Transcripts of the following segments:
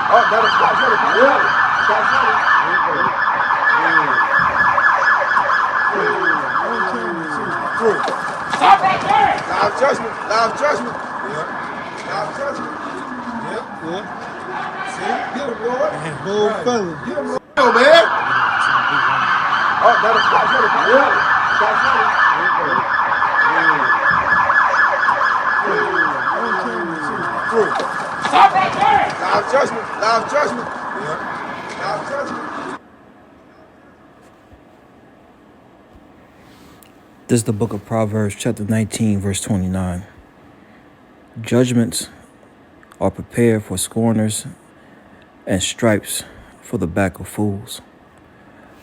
Oh, that's ready. Yeah. That's ready. Stop right there! Live judgment. Live judgment. Yeah. Live judgment. Yeah. See? Get him, Lord. Bold fella. Get him, Lord. Oh, man. Oh, that's ready. Yeah. That's ready. Stop right there! Live judgment. Live judgment. Yeah. Live judgment. This is the book of Proverbs, chapter 19, verse 29. Judgments are prepared for scorners, and stripes for the back of fools.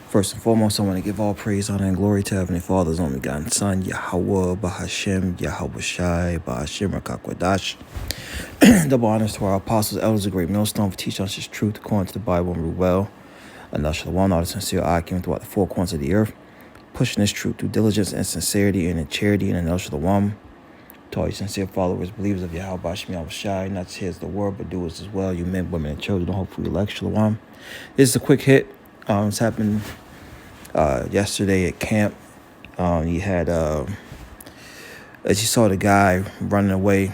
First and foremost, I want to give all praise, honor, and glory to Heavenly Father's only begotten Son, Yahweh, Bahashem, Yahweh Shai, Bahashem, Rakakwadash. Double honors to our apostles, elders, a great millstone for teaching us His truth according to the Bible and rule well. And thou shalt one all the sincere eye came throughout the four corners of the earth, pushing this truth through diligence and sincerity and in charity and in El Shalom. To all you sincere followers, believers of Yahweh Shai, Shai, not to hear the word, but doers as well, you men, women, and children, hope for elect Shalom. This is a quick hit. It's happened yesterday at camp. You had, as you saw the guy running away,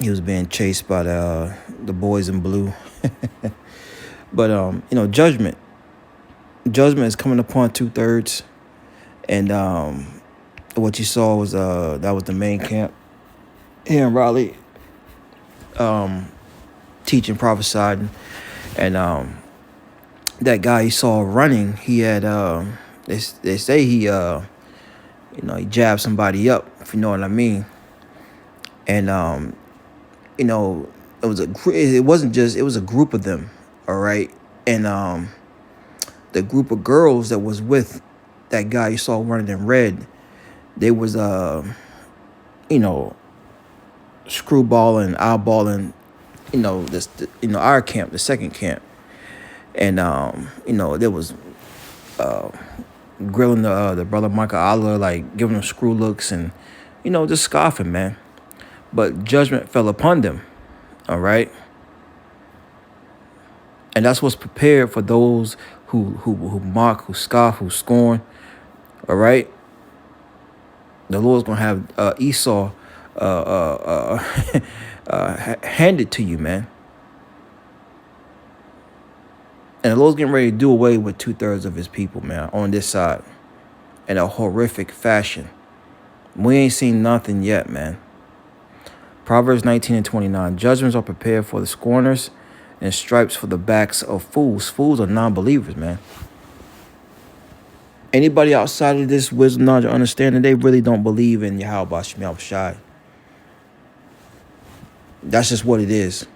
he was being chased by the boys in blue. But, judgment is coming upon 2/3. And what you saw was that was the main camp here in Raleigh, teaching, prophesying. And that guy you saw running, he had they say he he jabbed somebody up, if you know what I mean. And it was a group of them, all right. And the group of girls that was with that guy you saw running in red, they was screwballing, eyeballing, our camp, the second camp. And there was grilling the brother Michael Allah, like giving him screw looks and just scoffing, man. But judgment fell upon them, all right. And that's what's prepared for those who mock, who scoff, who scorn, all right. The Lord's gonna have Esau handed to you, man. And the Lord's getting ready to do away with 2/3 of His people, man, on this side, in a horrific fashion. We ain't seen nothing yet, man. Proverbs 19 and 29. Judgments are prepared for the scorners, and stripes for the backs of fools. Fools are non-believers, man. Anybody outside of this wisdom, knowledge, or understanding, they really don't believe in Yahweh Shai. That's just what it is.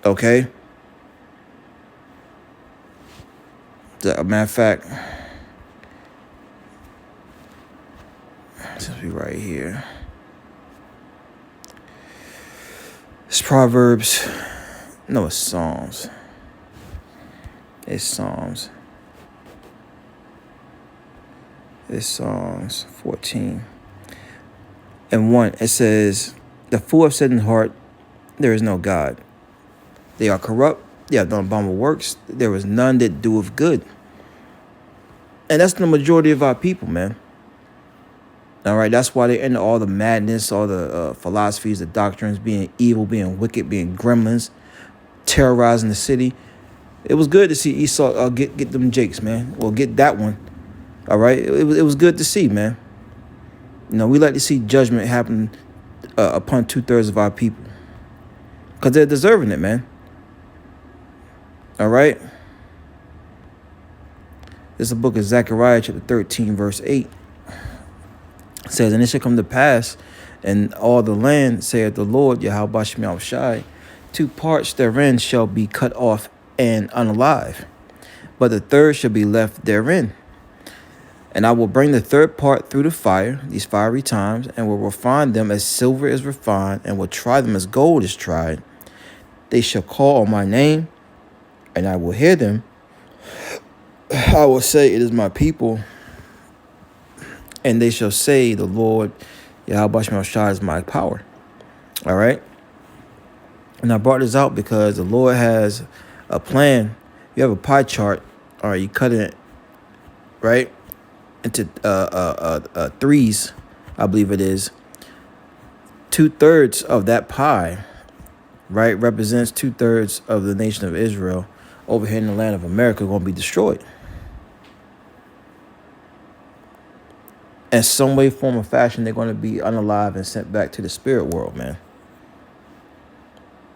Okay? As a matter of fact, let's be right here. It's Proverbs. No, it's Psalms. It's Psalms. It's Psalms 14. And 1, it says, the fool have said in heart, there is no God. They are corrupt. They have done abominable works. There is none that doeth good. And that's the majority of our people, man. All right, that's why they're into all the madness, all the philosophies, the doctrines, being evil, being wicked, being gremlins, terrorizing the city. It was good to see Esau get them jakes, man. Well, get that one. All right, it was good to see, man. We like to see judgment happen upon 2/3 of our people, because they're deserving it, man. All right. This is the book of Zechariah, chapter 13, verse 8. It says, and it shall come to pass in all the land, saith the Lord, Yahweh Shai, 2 parts therein shall be cut off and unalive, but the third shall be left therein. And I will bring the third part through the fire, these fiery times, and will refine them as silver is refined, and will try them as gold is tried. They shall call on my name, and I will hear them. I will say, it is my people. And they shall say, the Lord, Yahweh Shai, is my power. All right. And I brought this out because the Lord has a plan. You have a pie chart, or you cut it, right, into threes, I believe it is. 2/3 of that pie, right, represents 2/3 of the nation of Israel over here in the land of America going to be destroyed. In some way, form, or fashion, they're going to be unalive and sent back to the spirit world, man.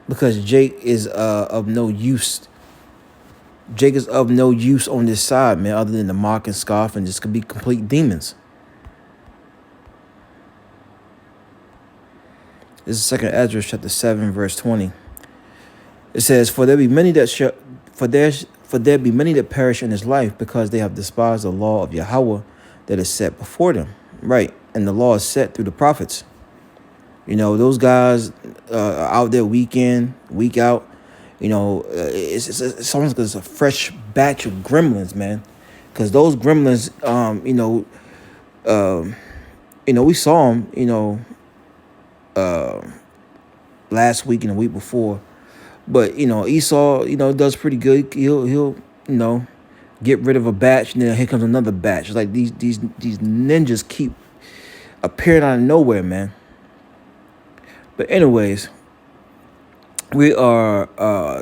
Because Jake is of no use. Jake is of no use on this side, man, other than to mock and scoff, and just could be complete demons. This is 2 Ezra chapter 7, verse 20. It says, For there be many that perish in this life, because they have despised the law of Yahweh that is set before them. Right. And the law is set through the prophets. You know, those guys out there week in, week out. You know, it's almost like it's a fresh batch of gremlins, man. Because those gremlins, we saw them, last week and the week before. But, Esau, does pretty good. He'll get rid of a batch, and then here comes another batch. It's like these ninjas keep appearing out of nowhere, man. But anyways, we are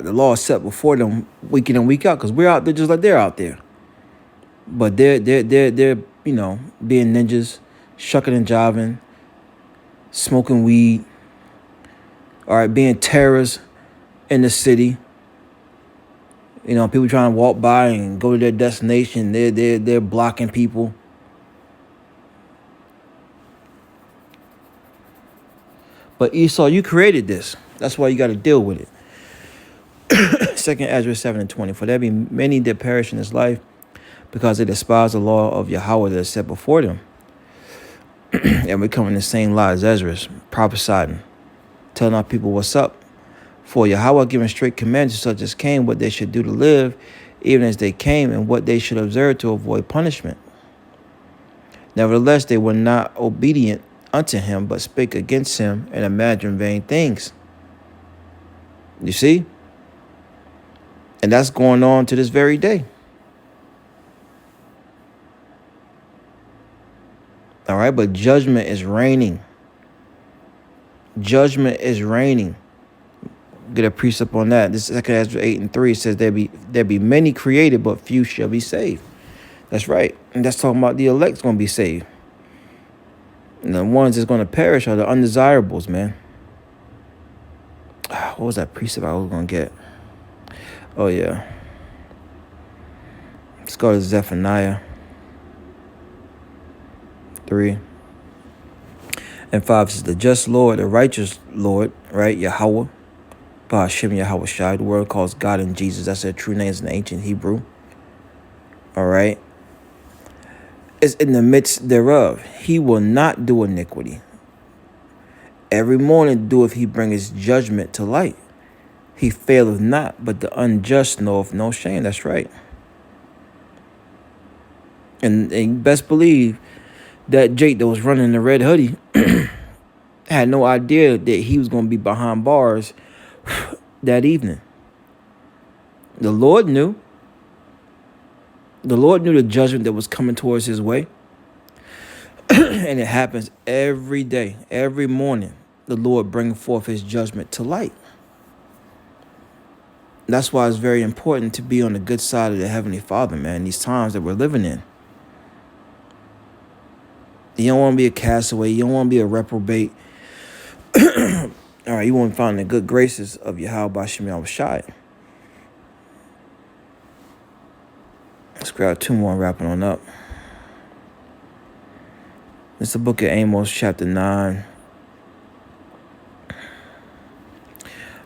the law is set before them week in and week out, because we're out there just like they're out there. But they're being ninjas, shucking and jiving, smoking weed, all right, being terrorists in the city. People trying to walk by and go to their destination, they're blocking people. But Esau, you created this. That's why you got to deal with it. 2 Ezra 7:20. For there be many that perish in this life, because they despise the law of Yahweh that is set before them. And we're coming the same lie as Ezra's, prophesying, telling our people what's up. For Yahweh given straight commands to such as came, what they should do to live, even as they came, and what they should observe to avoid punishment. Nevertheless, they were not obedient unto him, but spake against him, and imagined vain things. You see? And that's going on to this very day. All right, but judgment is reigning. Judgment is reigning. Get a precept on that. This is 2 Ezra 8:3. It says there be many created, but few shall be saved. That's right. And that's talking about the elect's going to be saved. And the ones that's going to perish are the undesirables, man. What was that precept I was going to get? Oh, yeah. Let's go to Zephaniah 3 and 5. It says, the just Lord, the righteous Lord, right? Yahweh, Ba'ashem Yahweh Shai. The word calls God and Jesus. That's their true names in ancient Hebrew. All right. Is in the midst thereof. He will not do iniquity. Every morning doeth he bring his judgment to light. He faileth not, but the unjust knoweth no shame. That's right. And you best believe that Jake that was running the red hoodie had no idea that he was going to be behind bars that evening. The Lord knew. The Lord knew the judgment that was coming towards his way. And it happens every day, every morning. The Lord brings forth his judgment to light. That's why it's very important to be on the good side of the Heavenly Father, man, these times that we're living in. You don't want to be a castaway. You don't want to be a reprobate. All right, you want to find the good graces of Yahweh Ba'ashem Yahweh Shai. Let's grab two more, wrapping on up. It's the book of Amos, chapter 9.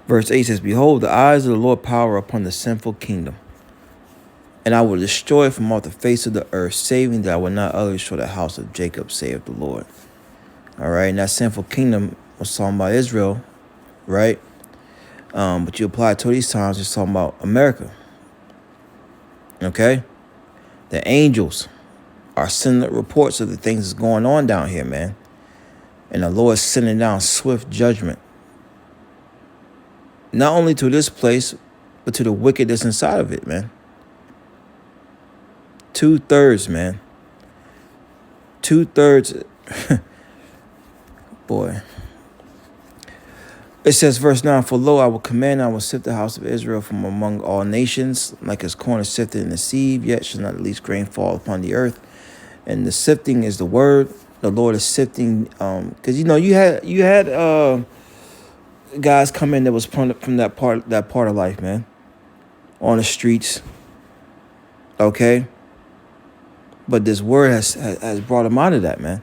Verse 8 says, behold, the eyes of the Lord power upon the sinful kingdom, and I will destroy it from off the face of the earth, saving that I will not utterly destroy the house of Jacob, saith the Lord. All right, and that sinful kingdom was talking about Israel, right? But you apply it to these times, it's talking about America. Okay? The angels are sending reports of the things that's going on down here, man. And the Lord is sending down swift judgment Not only to this place, but to the wicked that's inside of it, man. 2/3, man. 2/3. Boy. It says, verse 9, for lo, I will command, I will sift the house of Israel from among all nations, like as corn is sifted in the sieve, yet shall not at least grain fall upon the earth. And the sifting is the word. The Lord is sifting, because you had guys come in that was from that part of life, man, on the streets. Okay, but this word has brought them out of that, man.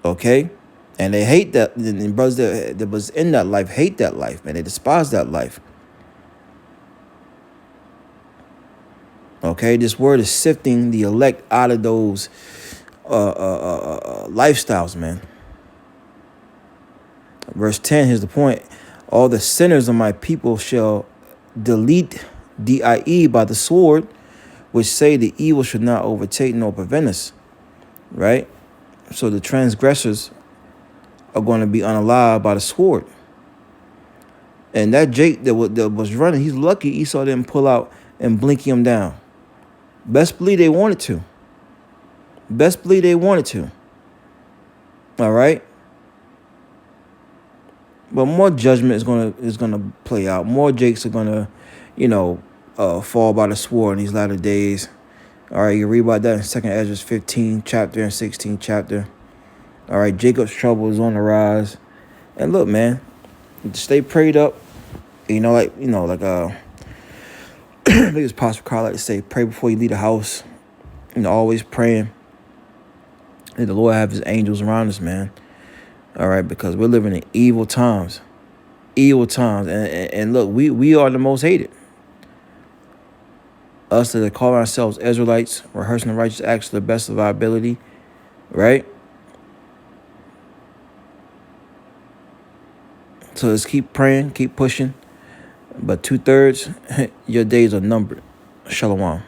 Okay, and they hate that. The brothers that was in that life hate that life, man. They despise that life. Okay, this word is sifting the elect out of those lifestyles, man. Verse 10, here's the point. All the sinners of my people shall delete DIE by the sword, which say the evil should not overtake nor prevent us. Right? So the transgressors are going to be unalive by the sword. And that Jake that was running, he's lucky Esau didn't pull out and blink him down. Best believe they wanted to. Best believe they wanted to. All right? But more judgment is gonna play out. More Jakes are gonna, fall by the sword in these latter days. All right, you read about that in 2nd Ezra 15 chapter and 16 chapter. All right, Jacob's trouble is on the rise. And look, man, stay prayed up. I think it's Pastor Carl like to say, pray before you leave the house. Always praying. And the Lord have his angels around us, man. All right, because we're living in evil times. Evil times. And look, we are the most hated. Us that call ourselves Israelites, rehearsing the righteous acts to the best of our ability, right? So let's keep praying, keep pushing. But 2/3, your days are numbered. Shalom.